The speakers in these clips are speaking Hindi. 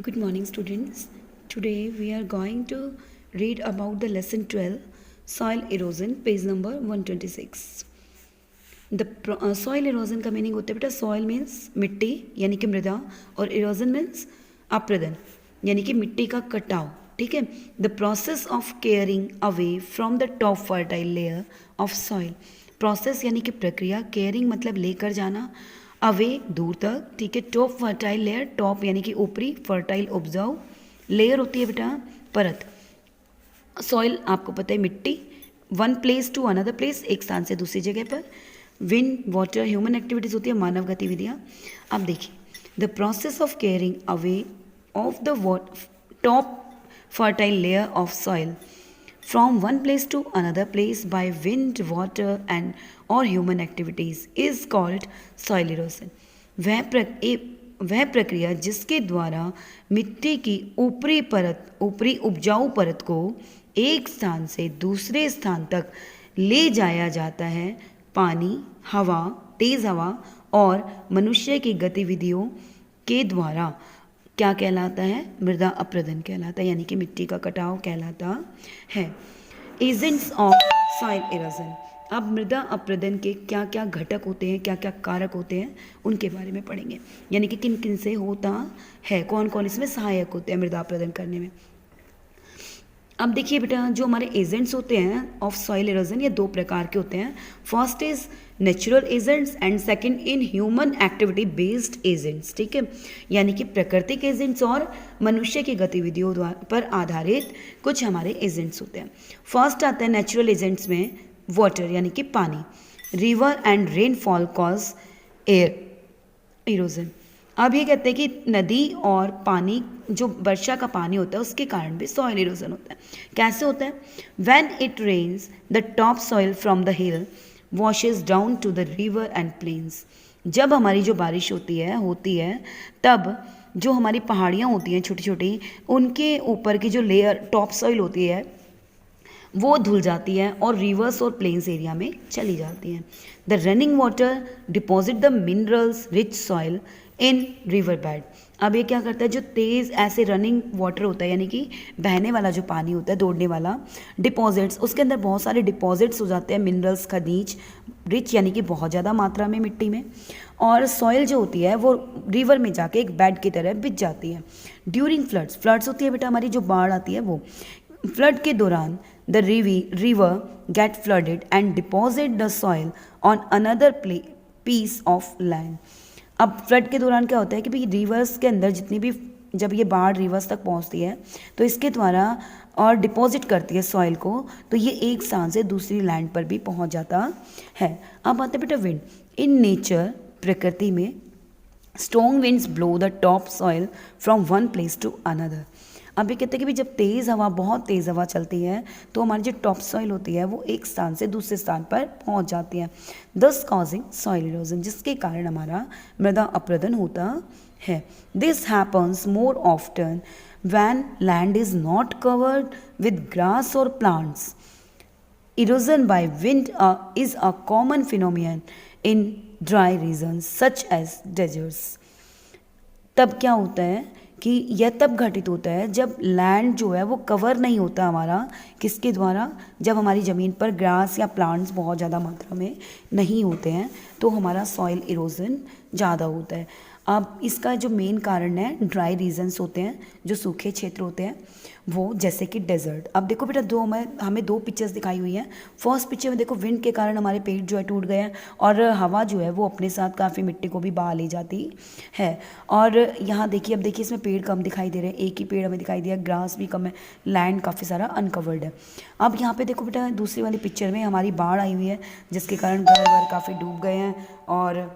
Good morning, students. Today we are going to read about the lesson 12 soil erosion, page number 126. Soil erosion का मीनिंग होता है बेटा soil means मिट्टी यानी कि मृदा और erosion means अपरदन यानी कि मिट्टी का कटाव. ठीक है. The process of carrying away from the top fertile layer of soil. Process यानी कि प्रक्रिया, केयरिंग मतलब लेकर जाना, अवे दूर तक. ठीक है. टॉप फर्टाइल लेयर, टॉप यानी कि ऊपरी, फर्टाइल उपजाऊ, लेयर होती है बेटा परत. सॉइल आपको पता है मिट्टी. One place to another place, एक स्थान से दूसरी जगह पर. विंड, वाटर, ह्यूमन एक्टिविटीज़ होती है, मानव गतिविधियाँ. अब देखिए the process of caring away of the top fertile layer of soil from one place to another place by wind, water and or human activities is called soil erosion. वह प्रक्रिया जिसके द्वारा मिट्टी की ऊपरी उपजाऊ परत को एक स्थान से दूसरे स्थान तक ले जाया जाता है, पानी, हवा, तेज हवा और मनुष्य की गतिविधियों के द्वारा क्या कहलाता है? मृदा अपरदन कहलाता है, यानी कि मिट्टी का कटाव कहलाता है. Agents of soil erosion. अब मृदा अपरदन के क्या क्या घटक होते हैं, क्या क्या कारक होते हैं, उनके बारे में पढ़ेंगे. यानी कि किन किन से होता है, कौन कौन इसमें सहायक होते हैं मृदा अपरदन करने में. अब देखिए बेटा जो हमारे एजेंट्स होते हैं ऑफ सॉइल इरोजन, ये दो प्रकार के होते हैं. First is natural agents and second in human activity based agents. ठीक है. यानी कि प्राकृतिक एजेंट्स और मनुष्य की गतिविधियों पर आधारित कुछ हमारे एजेंट्स होते हैं. फर्स्ट आता है नेचुरल एजेंट्स में वाटर यानी कि पानी. River and rainfall cause air erosion. अब ये कहते हैं कि नदी और पानी, जो वर्षा का पानी होता है उसके कारण भी सॉइल इरोजन होता है. कैसे होता है? When it rains the top soil from the hill washes down to the river and plains. जब हमारी जो बारिश होती है तब जो हमारी पहाड़ियाँ होती हैं छोटी छोटी, उनके ऊपर की जो लेयर टॉप सॉइल होती है वो धुल जाती है और रिवर्स और प्लेन्स एरिया में चली जाती हैं. The running water deposit the minerals rich soil in river bed. अब ये क्या करता है, जो तेज़ ऐसे रनिंग वाटर होता है यानी कि बहने वाला जो पानी होता है, दौड़ने वाला, डिपॉजिट्स, उसके अंदर बहुत सारे डिपॉजिट्स हो जाते हैं मिनरल्स, खनिज, रिच यानी कि बहुत ज़्यादा मात्रा में मिट्टी में. और सॉइल जो होती है वो रिवर में जाके एक बेड की तरह बिछ जाती है. ड्यूरिंग फ्लड्स होती है बेटा हमारी जो बाढ़ आती है वो. फ्लड के दौरान the river get flooded and deposit the soil on another piece of land. अब फ्लड के दौरान क्या होता है कि भाई रिवर्स के अंदर जितनी भी, जब ये बाढ़ रिवर्स तक पहुंचती है तो इसके द्वारा और डिपॉजिट करती है सॉइल को, तो ये एक स्थान से दूसरी लैंड पर भी पहुंच जाता है. अब आते हैं बेटा विंड. इन नेचर, प्रकृति में, strong winds blow the top soil from one place to another. अब ये कहते हैं कि भाई जब तेज़ हवा, बहुत तेज़ हवा चलती है तो हमारी जो टॉप सॉइल होती है वो एक स्थान से दूसरे स्थान पर पहुंच जाती है. दस कॉजिंग सॉइल इरोजन, जिसके कारण हमारा मृदा अपरदन होता है. This happens more often when land is not covered with grass और plants. Erosion by wind is a common phenomenon in dry regions such as deserts. तब क्या होता है कि यह तब घटित होता है जब लैंड जो है वो कवर नहीं होता हमारा, किसके द्वारा? जब हमारी ज़मीन पर ग्रास या प्लांट्स बहुत ज़्यादा मात्रा में नहीं होते हैं तो हमारा सॉइल इरोजन ज़्यादा होता है. अब इसका जो मेन कारण है ड्राई रीजन्स होते हैं, जो सूखे क्षेत्र होते हैं वो, जैसे कि डेजर्ट. अब देखो बेटा हमें दो पिक्चर्स दिखाई हुई हैं. फर्स्ट पिक्चर में देखो विंड के कारण हमारे पेड़ जो है टूट गए हैं और हवा जो है वो अपने साथ काफ़ी मिट्टी को भी बहा ले जाती है. और यहाँ देखिए, अब देखिए इसमें पेड़ कम दिखाई दे रहे हैं, एक ही पेड़ हमें दिखाई दिया, ग्रास भी कम है, लैंड काफ़ी सारा अनकवर्ड है. अब यहाँ पे देखो बेटा दूसरी वाली पिक्चर में हमारी बाढ़ आई हुई है जिसके कारण घर वर काफ़ी डूब गए हैं और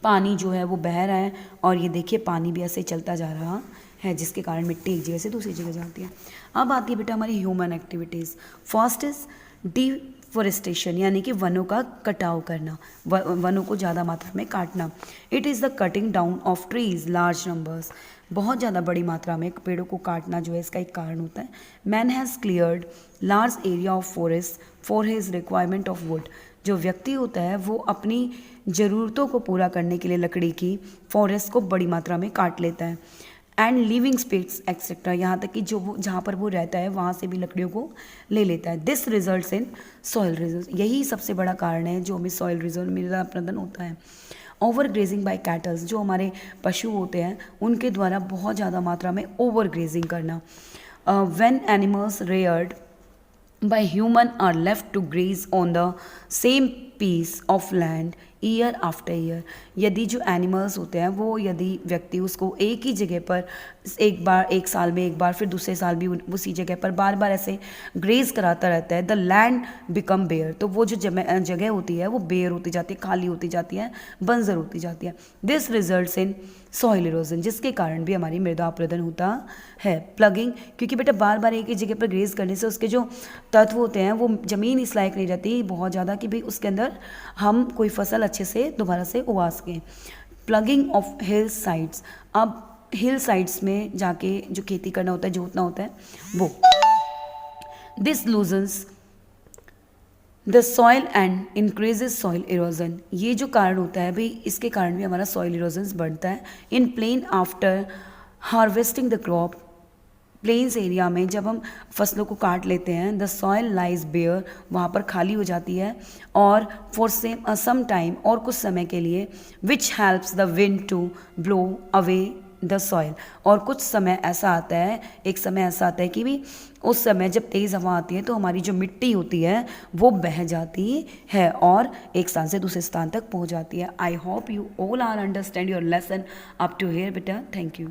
पानी जो है वो बह रहा है. और ये देखिए पानी भी ऐसे चलता जा रहा है जिसके कारण मिट्टी एक जगह से दूसरी जगह जाती है. अब आती है बेटा हमारी human activities. First is deforestation यानी कि वनों का कटाव करना, वनों को ज़्यादा मात्रा में काटना. It is the cutting down of trees large numbers. बहुत ज़्यादा बड़ी मात्रा में पेड़ों को काटना जो है इसका एक कारण होता है. Man has cleared large area of forest for his requirement of would. जो व्यक्ति होता है वो अपनी ज़रूरतों को पूरा करने के लिए लकड़ी की फॉरेस्ट को बड़ी मात्रा में काट लेता है. एंड लिविंग स्पेस एक्सेट्रा, यहाँ तक कि जो वो जहाँ पर वो रहता है वहाँ से भी लकड़ियों को ले लेता है। This results in soil erosion, यही सबसे बड़ा कारण है जो हमें सॉइल इरोजन मृदा अपरदन होता है। ओवर ग्रेजिंग बाय कैटल्स, जो हमारे पशु होते हैं उनके द्वारा बहुत ज़्यादा मात्रा में ओवर ग्रेजिंग करना। When animals reared by human are left to graze on the same piece of land year after year, यदि जो एनिमल्स होते हैं वो यदि व्यक्ति उसको एक ही जगह पर एक बार, एक साल में एक बार, फिर दूसरे साल भी उसी जगह पर बार बार ऐसे ग्रेज कराता रहता है, द लैंड बिकम बेयर, तो वो जो जगह होती है वो बेयर होती जाती है, खाली होती जाती है, बंजर होती जाती है। This results in soil erosion, जिसके कारण भी हमारी मृदा अपरदन होता है। प्लगिंग, क्योंकि बेटा बार बार एक ही जगह पर ग्रेज करने से उसके जो तत्व होते हैं वो ज़मीन इस लायक नहीं रहती बहुत ज़्यादा कि भाई उसके अंदर हम कोई फसल अच्छे से दोबारा से उगा सकें। प्लगिंग ऑफ हिल साइड्स, अब हिल साइड्स में जाके जो खेती करना होता है, जोतना होता है वो। This loosens the soil and increases soil erosion, ये जो कारण होता है भाई इसके कारण भी हमारा सॉइल इरोजन बढ़ता है। In plain after harvesting the crop, plains area में जब हम फसलों को काट लेते हैं, द सॉइल लाइज बेयर, वहाँ पर खाली हो जाती है, और फॉर सम टाइम, और कुछ समय के लिए, which helps the wind to blow away the soil, और कुछ समय ऐसा आता है, एक समय ऐसा आता है कि भी उस समय जब तेज़ हवा आती है तो हमारी जो मिट्टी होती है वो बह जाती है और एक स्थान से दूसरे स्थान तक पहुँच जाती है। I hope you all are understand your lesson up to here बेटा, थैंक यू।